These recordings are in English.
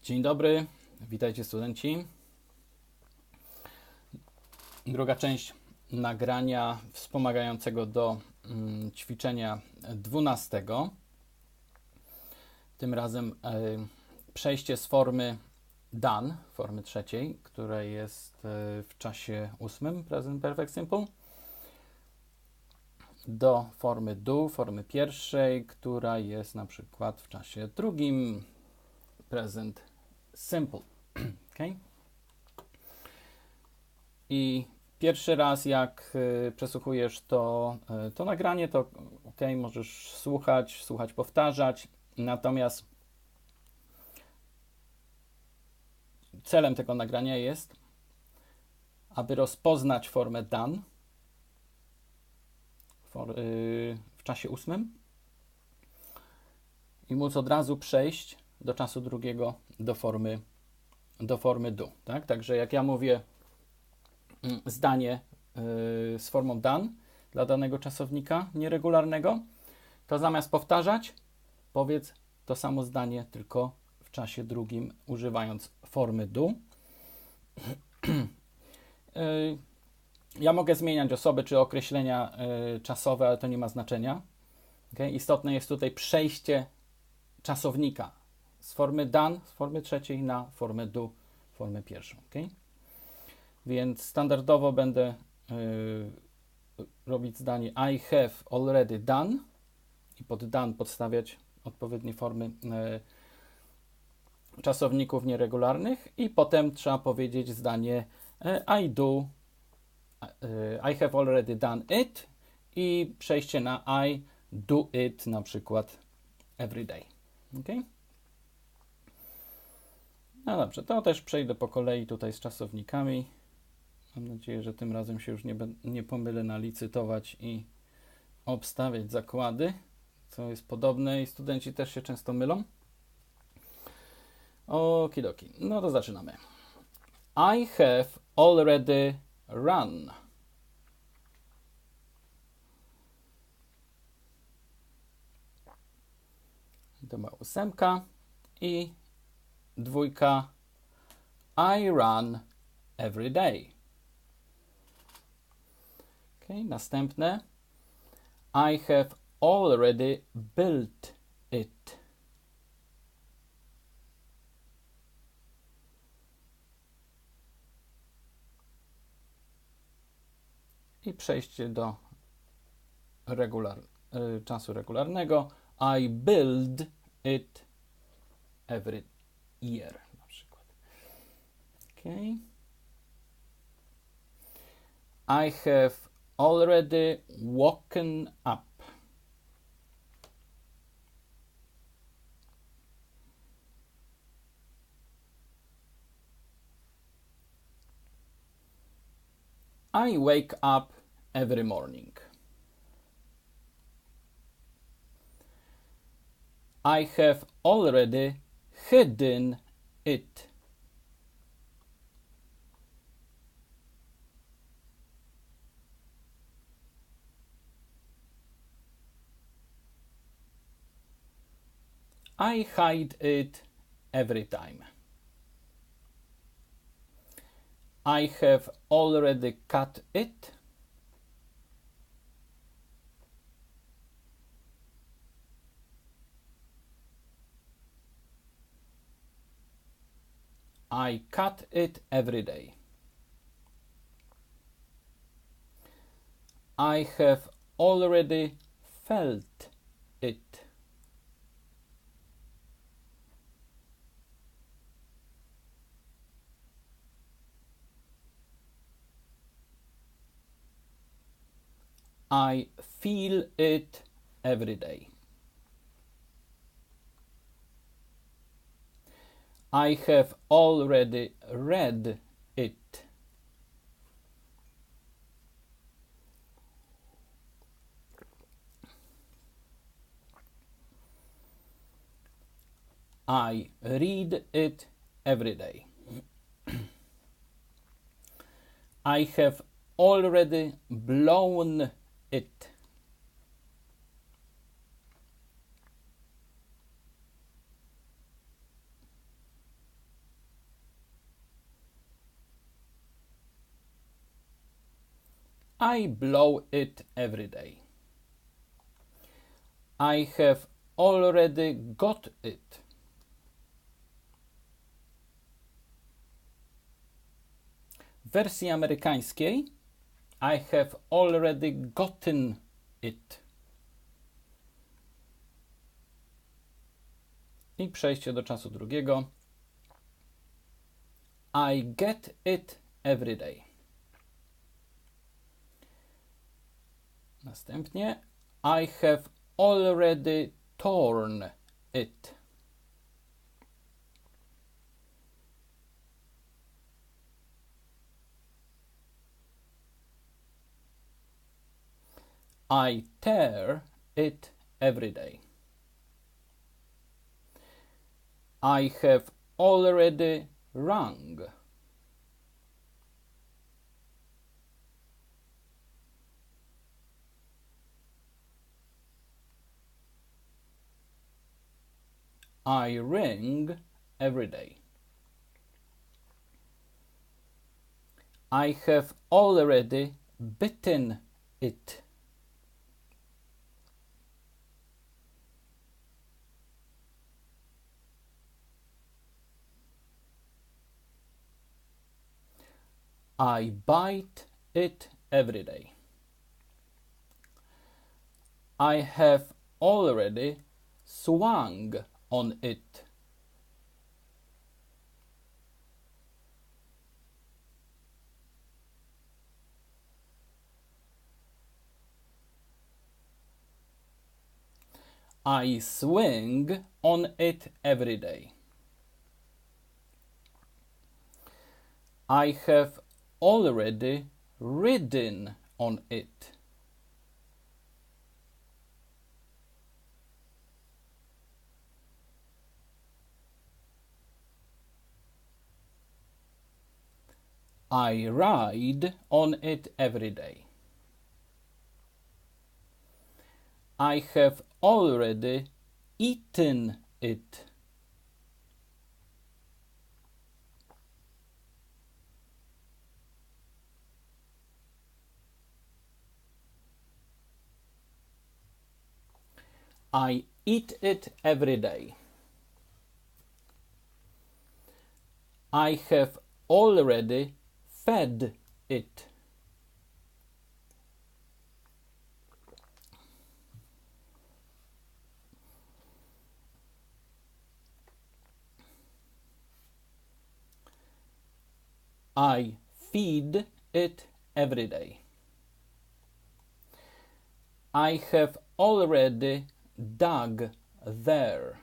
Dzień dobry, witajcie studenci. Druga część nagrania wspomagającego do ćwiczenia 12. Tym razem przejście z formy done, formy trzeciej, która jest w czasie 8, present perfect simple, do formy do, formy pierwszej, która jest na przykład w czasie drugim, present simple. Okay? I pierwszy raz, jak przesłuchujesz to nagranie, to możesz słuchać, powtarzać. Natomiast celem tego nagrania jest, aby rozpoznać formę done w czasie 8 i móc od razu przejść do czasu drugiego do formy do. Tak? Także jak ja mówię zdanie z formą done dla danego czasownika nieregularnego, to zamiast powtarzać, powiedz to samo zdanie, tylko w czasie drugim, używając formy do. Ja mogę zmieniać osoby czy określenia czasowe, ale to nie ma znaczenia. Okay? Istotne jest tutaj przejście czasownika z formy done, z formy trzeciej na formę do, formę pierwszą. Okay? Więc standardowo będę robić zdanie I have already done i pod done podstawiać odpowiednie formy czasowników nieregularnych i potem trzeba powiedzieć zdanie I have already done it i przejście na I do it, na przykład every day. Okay? No dobrze, to też przejdę po kolei tutaj z czasownikami. Mam nadzieję, że tym razem się już nie pomylę na licytować i obstawiać zakłady, co jest podobne i studenci też się często mylą. Okidoki, no to zaczynamy. I have already run. To była 8 i 2. I run every day. Okay, następne. I have already built it. I przejście do czasu regularnego. I build it every year, na przykład. Okay. I have already woken up. I wake up every morning. I have already hidden it. I hide it every time. I have already cut it. I cut it every day. I have already felt it. I feel it every day. I have already read it. I read it every day. I have already blown it. I blow it every day. I have already got it. W wersji amerykańskiej I have already gotten it. I przejście do czasu drugiego. I get it every day. Następnie I have already torn it. I tear it every day. I have already rung. I ring every day. I have already bitten it. I bite it every day. I have already swung on it. I swing on it every day. I have already ridden on it. I ride on it every day. I have already eaten it. I eat it every day. I have already fed it. I feed it every day. I have already dug there.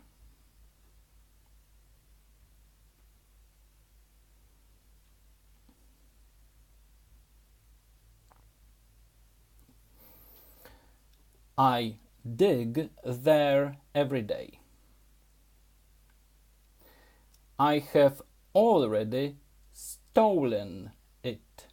I dig there every day. I have already stolen it.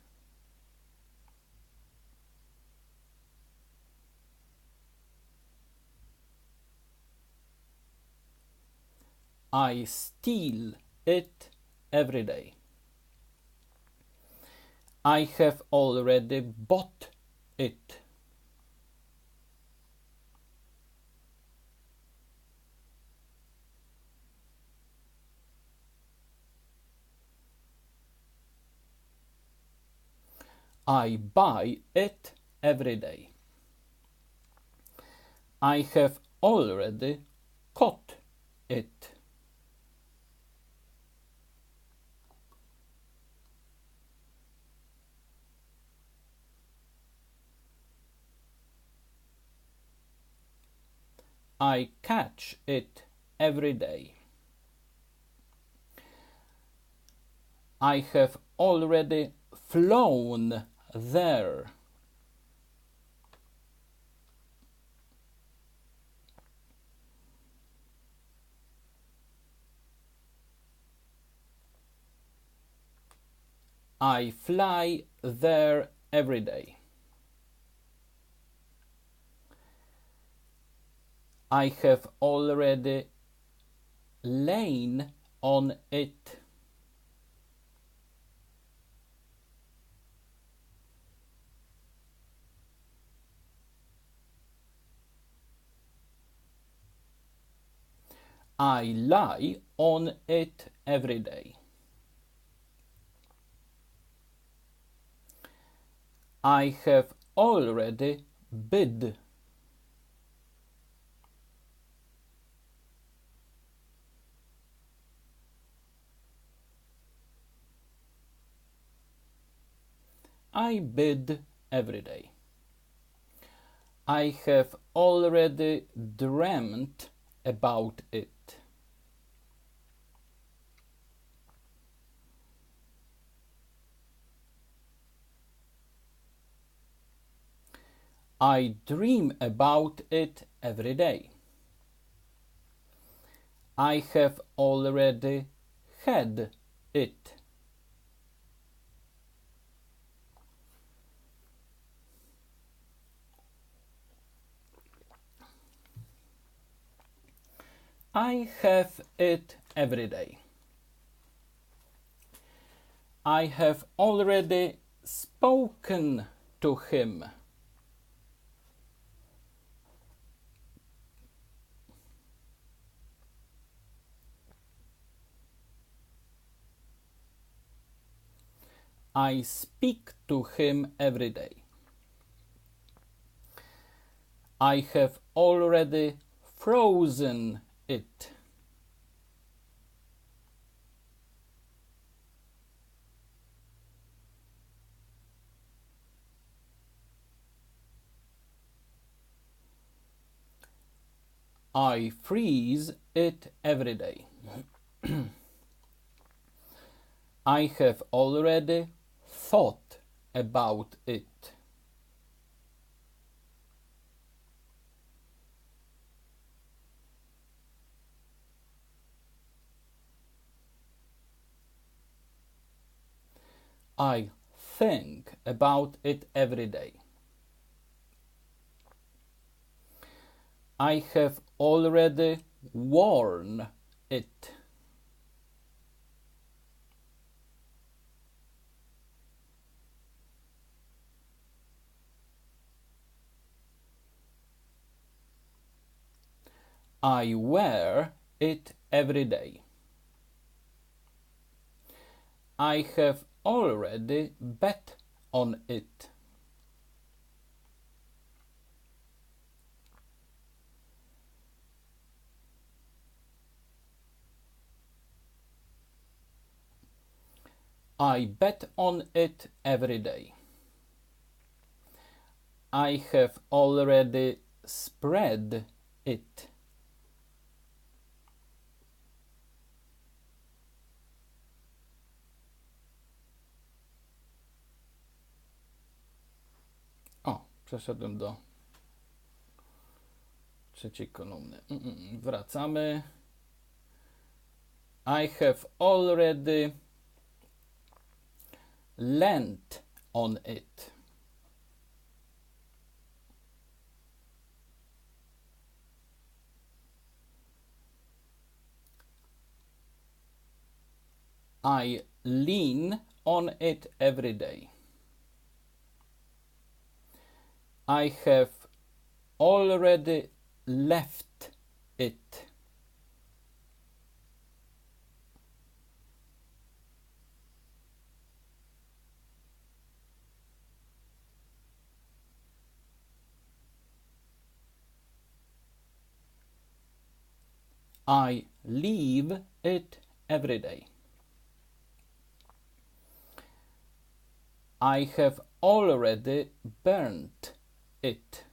I steal it every day. I have already bought it. I buy it every day. I have already caught it. I catch it every day. I have already flown there. I fly there every day. I have already lain on it. I lie on it every day. I have already bid. I bid every day. I have already dreamt about it. I dream about it every day. I have already had it. I have it every day. I have already spoken to him. I speak to him every day. I have already frozen it. I freeze it every day. I have already thought about it. I think about it every day. I have already worn it. I wear it every day. I have already bet on it. I bet on it every day. I have already spread it. Przeszedłem do trzeciej kolumny. Wracamy. I have already lent on it. I lean on it every day. I have already left it. I leave it every day. I have already burnt it.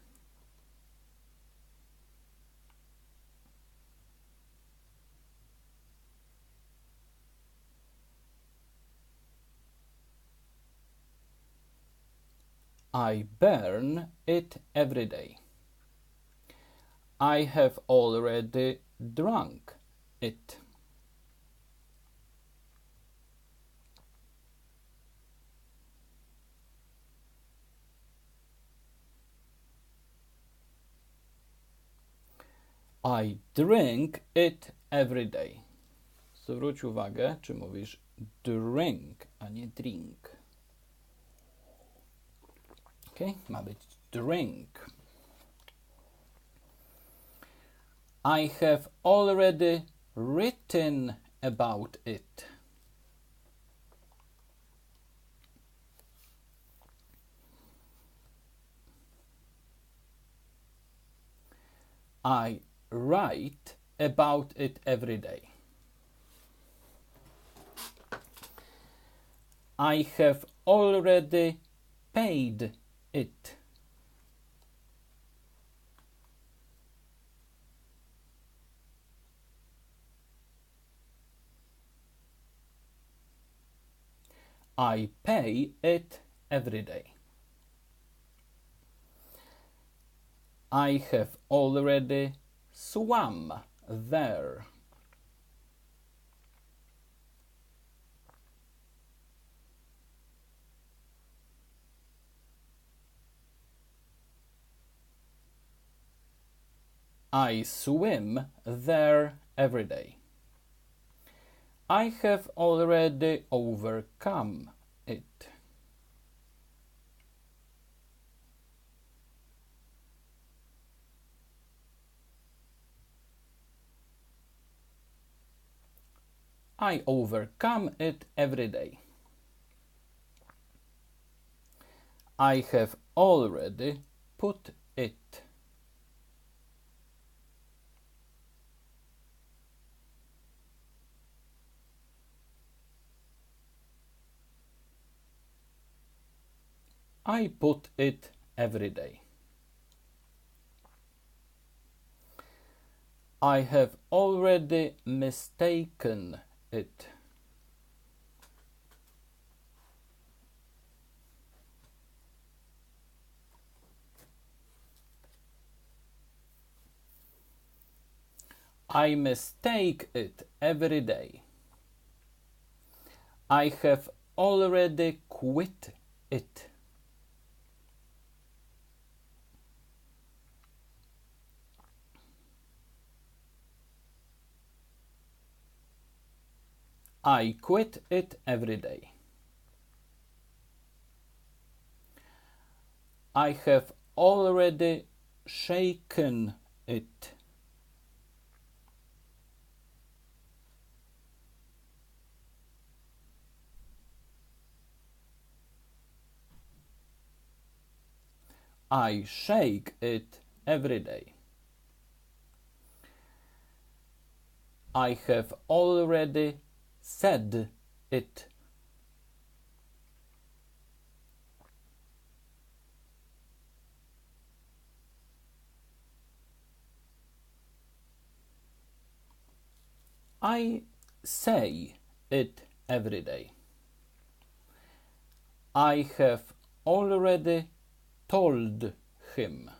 I burn it every day. I have already drunk it. I drink it every day. Zwróć uwagę, czy mówisz drink, a nie drink. Ok, ma być drink. I have already written about it. I write about it every day. I have already paid it. I pay it every day. I have already swum there. I swim there every day. I have already overcome it. I overcome it every day. I have already put it. I put it every day. I have already mistaken it. I mistake it every day. I have already quit it. I quit it every day. I have already shaken it. I shake it every day. I have already said it. I say it every day. I have already told him.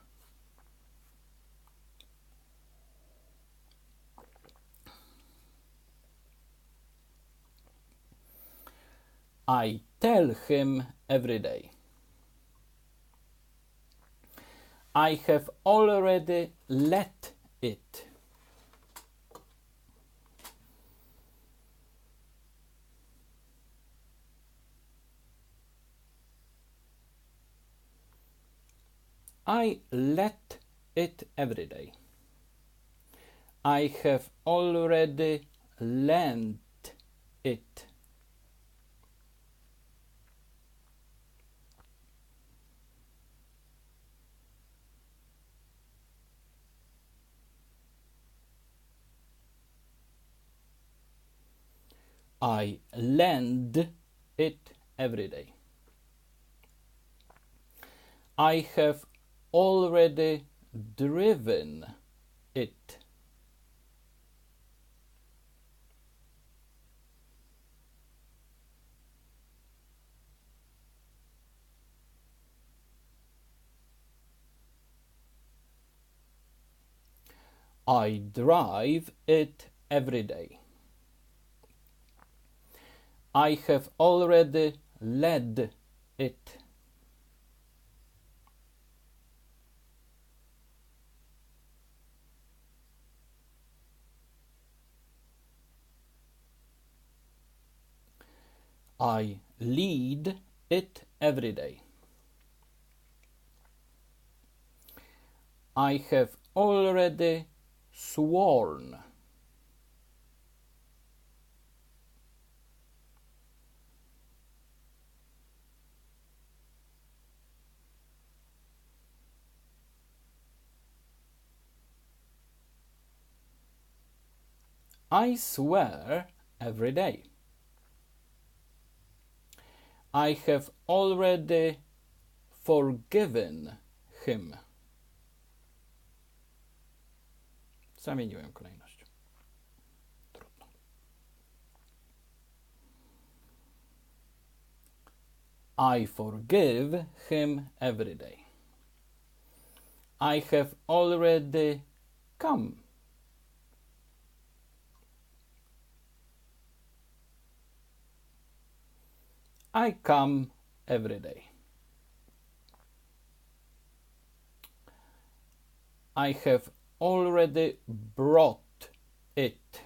I tell him every day. I have already let it. I let it every day. I have already lent it. I lend it every day. I have already driven it. I drive it every day. I have already led it. I lead it every day. I have already sworn. I swear every day. I have already forgiven him. Zamieniłem kolejność. Trudno. I forgive him every day. I have already come. I come every day. I have already brought it.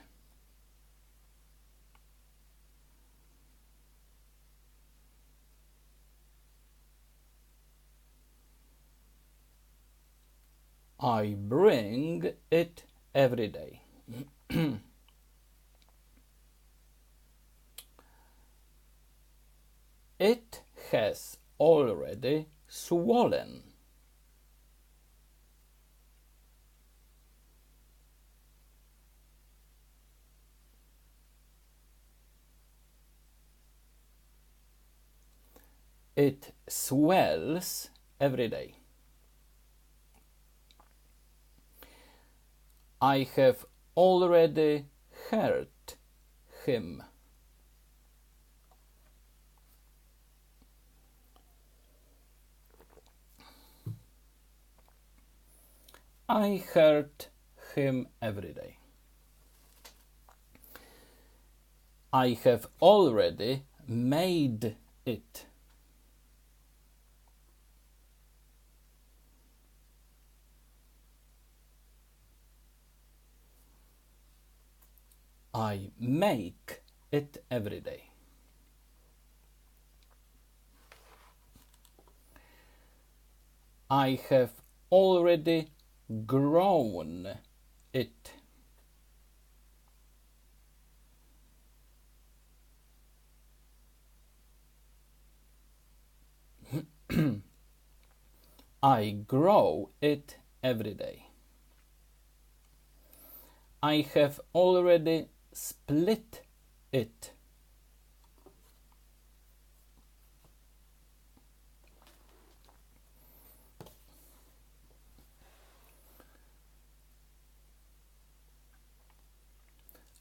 I bring it every day. It has already swollen. It swells every day. I have already hurt him. I hurt him every day. I have already made it. I make it every day. I have already grown it. I grow it every day. I have already split it.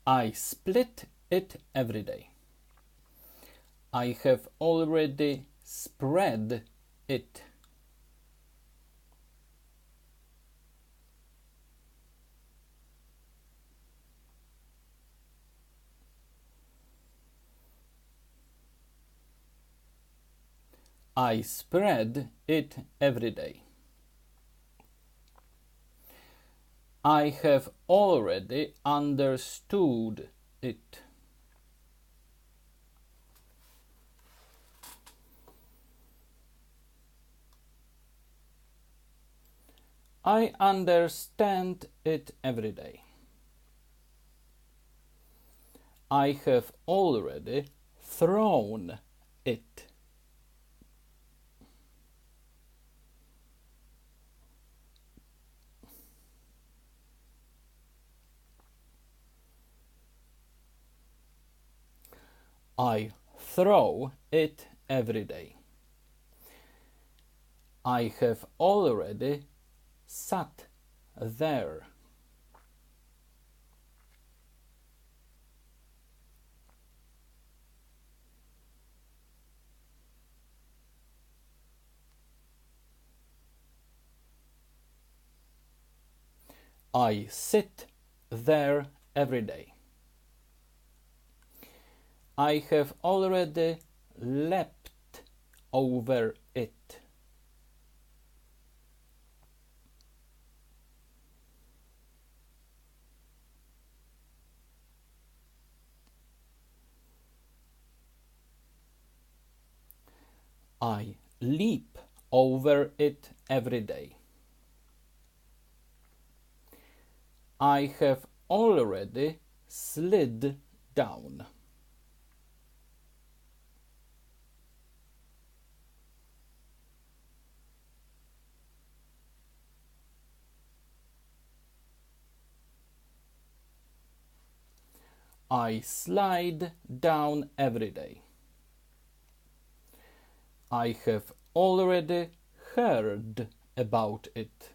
I split it every day. I have already spread it. I spread it every day. I have already understood it. I understand it every day. I have already thrown it. I throw it every day. I have already sat there. I sit there every day. I have already leapt over it. I leap over it every day. I have already slid down. I slide down every day. I have already heard about it.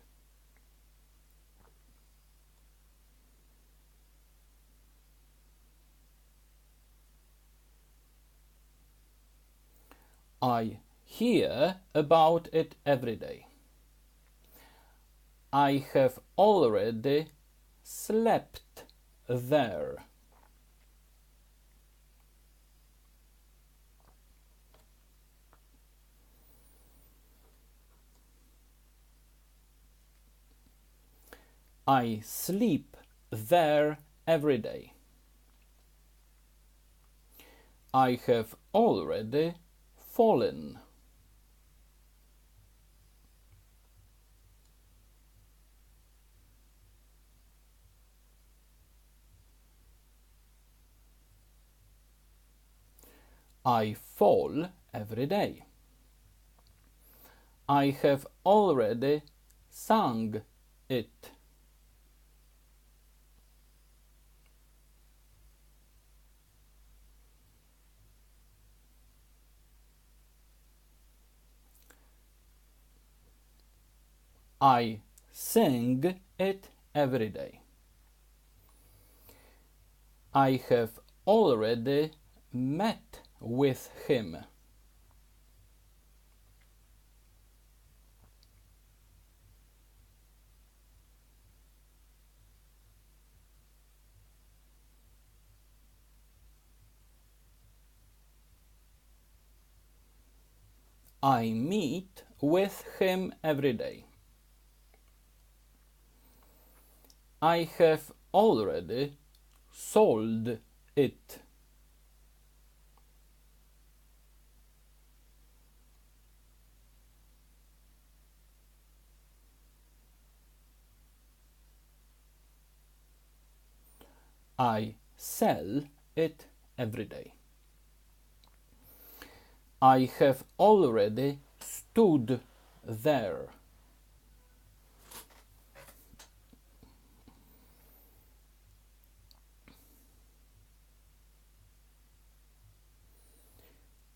I hear about it every day. I have already slept there. I sleep there every day. I have already fallen. I fall every day. I have already sung it. I sing it every day. I have already met with him. I meet with him every day. I have already sold it. I sell it every day. I have already stood there.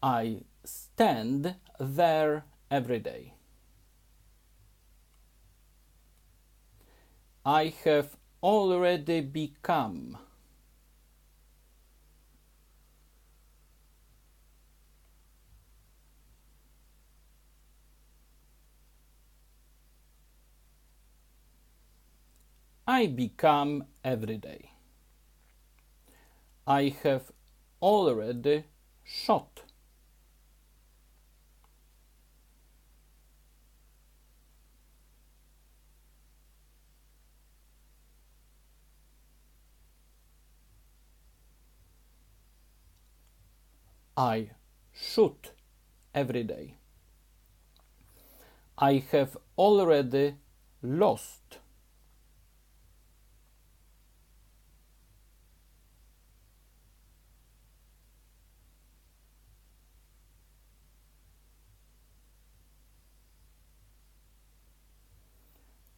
I stand there every day. I have already become. I become every day. I have already shot. I shoot every day. I have already lost.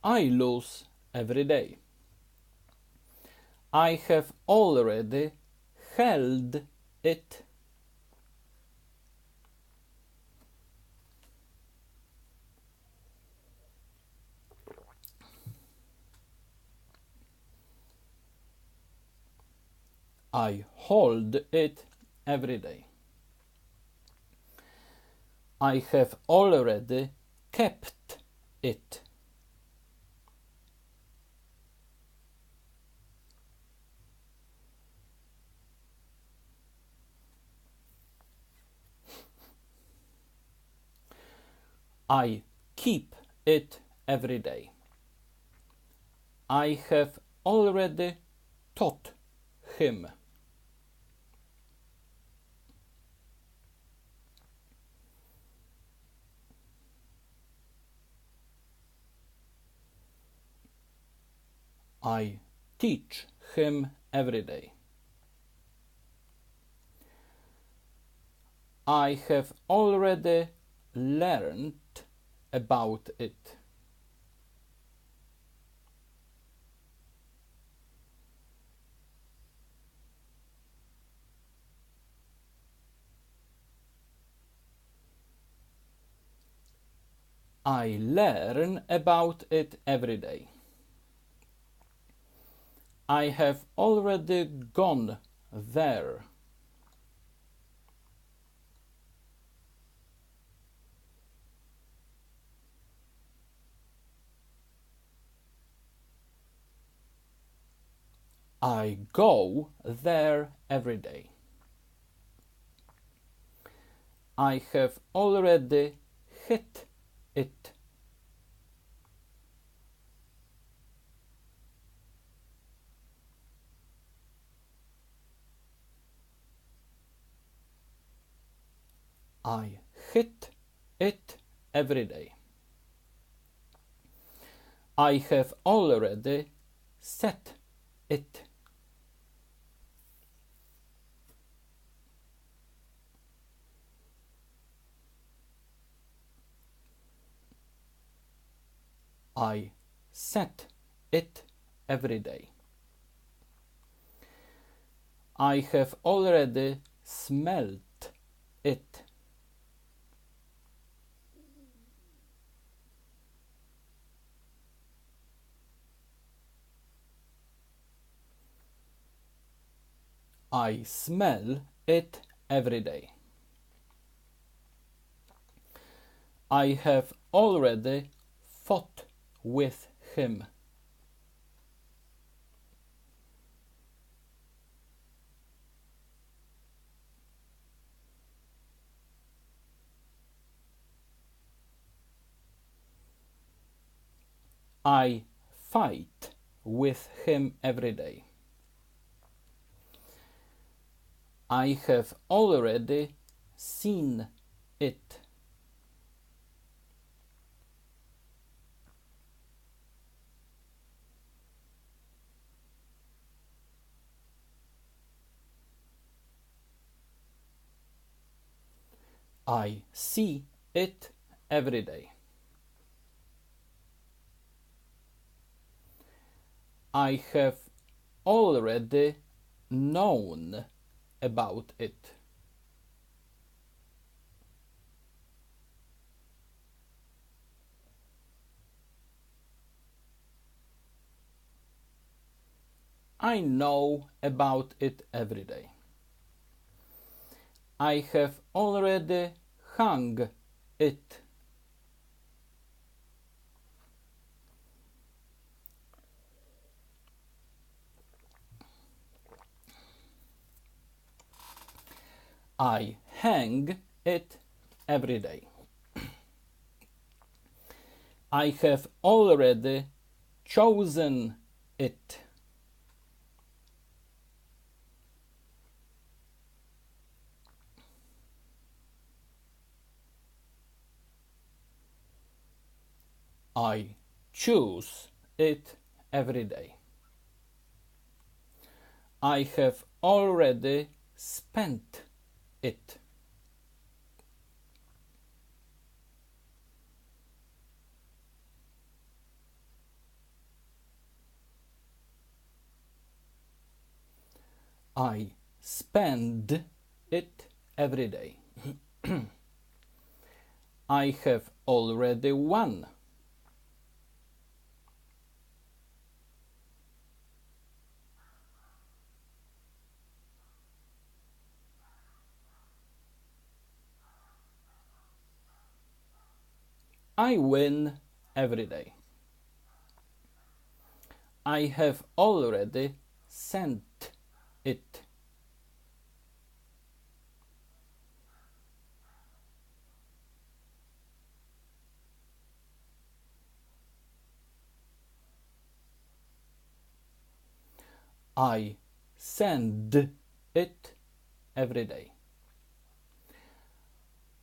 I lose every day. I have already held it. I hold it every day. I have already kept it. I keep it every day. I have already taught him. I teach him every day. I have already learned about it. I learn about it every day. I have already gone there. I go there every day. I have already hit it. I hit it every day. I have already set it. I set it every day. I have already smelt it. I smell it every day. I have already fought with him. I fight with him every day. I have already seen it. I see it every day. I have already known about it. I know about it every day. I have already hung it. I hang it every day. I have already chosen it. I choose it every day. I have already spent it. I spend it every day. I have already won. I win every day. I have already sent it. I send it every day.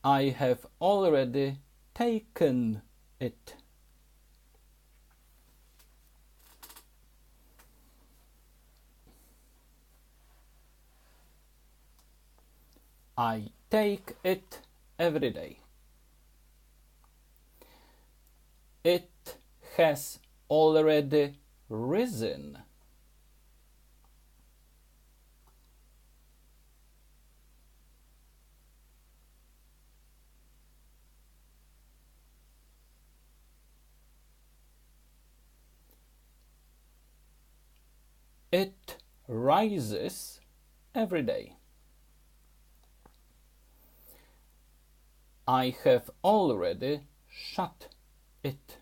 I have already taken it. I take it every day. It has already risen. It rises every day. I have already shut it.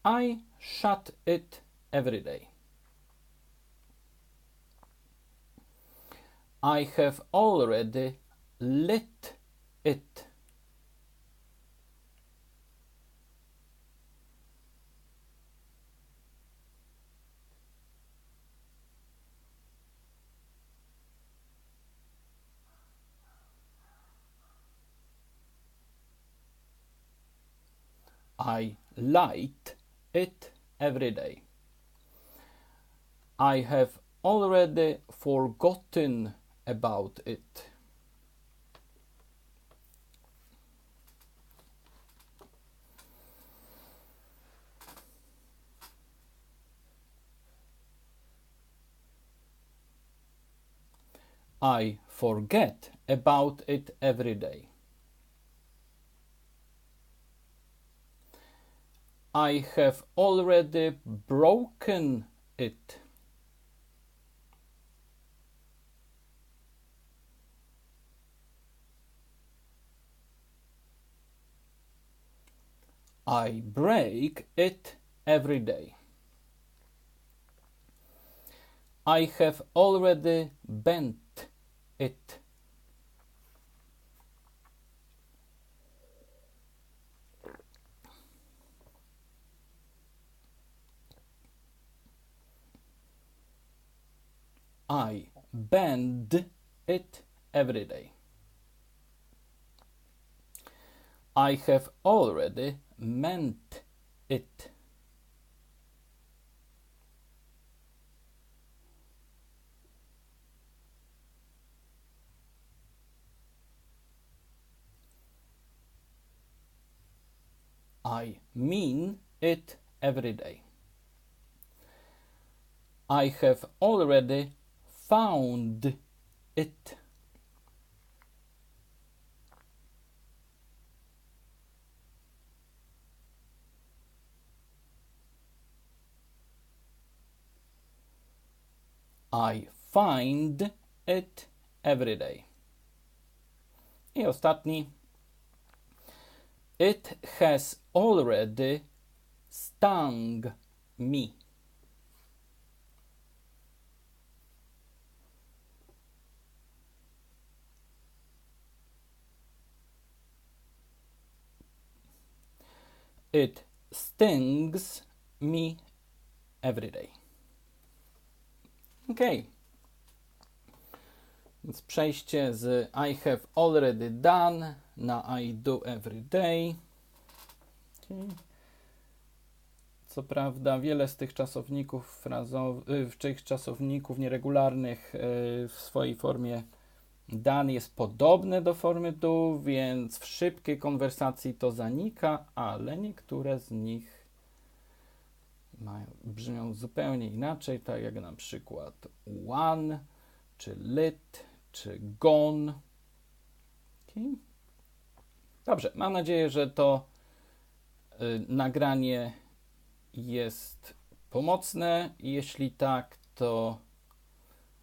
I shut it every day. I have already lit it. I light it every day. I have already forgotten about it. I forget about it every day. I have already broken it. I break it every day. I have already bent it. I bend it every day. I have already meant it. I mean it every day. I have already found it. I find it every day. I ostatni. It has already stung me. It stings me every day. Ok. Więc przejście z I have already done na I do every day. Okay. Co prawda wiele z tych czasowników tych czasowników nieregularnych w swojej formie done jest podobne do formy do, więc w szybkiej konwersacji to zanika, ale niektóre z nich brzmią zupełnie inaczej, tak jak na przykład one, czy lit, czy gone. Okay. Dobrze, mam nadzieję, że to nagranie jest pomocne. Jeśli tak, to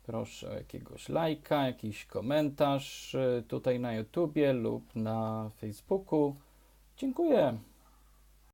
proszę o jakiegoś lajka, jakiś komentarz tutaj na YouTubie lub na Facebooku. Dziękuję.